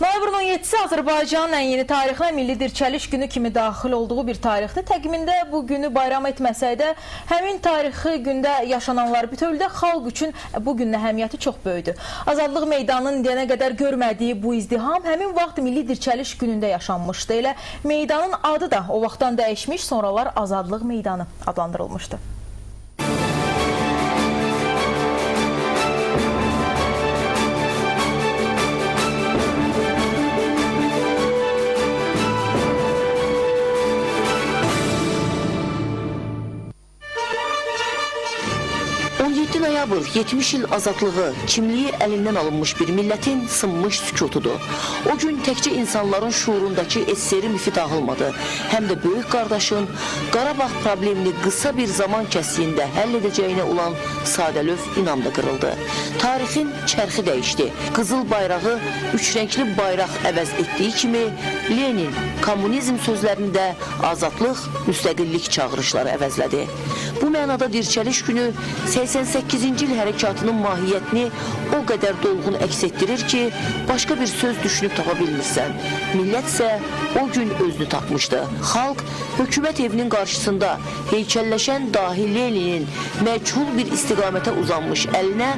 Noyabrın 17-si Azərbaycanın ən yeni tarixinə Milli Dirçəliş günü kimi daxil olduğu bir tarixdir. Təqvimində bu günü bayram etməsək də, həmin tarixi gündə yaşananlar bütövlükdə xalq üçün bu günün əhəmiyyəti çox böyükdür. Azadlıq meydanının indiyənə qədər görmədiyi bu izdiham həmin vaxt Milli Dirçəliş günündə yaşanmışdı. Elə meydanın adı da o vaxtdan dəyişmiş, sonralar Azadlıq meydanı adlandırılmışdı. 17 noyabr 70 il azadlığı, kimliyi əlindən alınmış bir millətin sınmış sükutudur. O gün təkcə insanların şuurundakı eseri müfid dağılmadı. Həm də böyük qardaşın Qarabağ problemini qısa bir zaman kəsiyində həll edəcəyinə olan sadəlöv inam da qırıldı. Tarixin çərxi dəyişdi. Qızıl bayrağı üç renkli bayraq əvəz etdiyi kimi Lenin kommunizm sözlərini də azadlıq, müstəqillik çağırışları əvəzlədi. Bu mənada Dirçəliş günü 88-ci il hərəkatının mahiyyətini o qədər dolğun əks etdirir ki, başqa bir söz düşünüb tapa bilmirsən. Millət isə o gün özünü tapmışdı. Xalq hökumət evinin qarşısında heykəlləşən dahi Leninin məchul bir istiqamətə uzanmış əlinə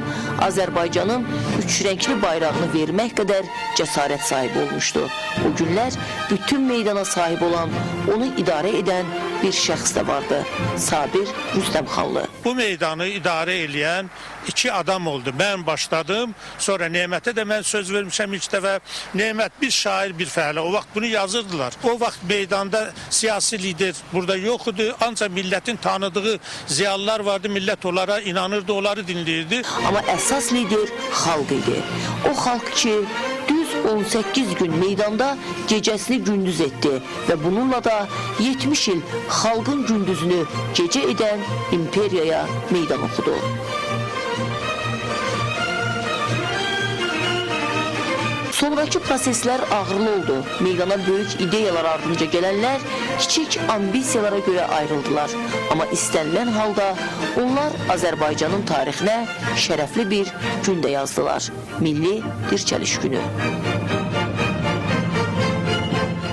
Azərbaycanın üç renkli bayrağını vermək qədər cəsarət sahibi olmuşdu. O günlər bütün meydana sahib olan, onu idarə edən bir şəxs də vardı. Sabir Rüstəmxanlı. Bu meydanı idarə edən iki adam oldu. Mən başladım, sonra Nemətə də mən söz vermişəm ilk dəfə. Nemət bir şair, bir fəhlə. O vaxt bunu yazırdılar. O vaxt meydanda siyasi lider burada yox idi. Ancaq millətin tanıdığı ziyalılar vardı. Millət onlara inanırdı, onları dinləyirdi. Amma əsas lider xalq idi. O xalq ki, düz 18 gün meydanda gecəsini gündüz etdi və bununla da 70 il xalqın gündüzünü gecə edən imperiyaya meydan oxudu. Sonraki proseslər ağırlı oldu. Meydana böyük ideyalar ardınca gələnlər kiçik ambisiyalara görə ayrıldılar. Amma istənilən halda onlar Azərbaycanın tarixinə şərəfli bir gün də yazdılar. Milli Dirçəliş günü.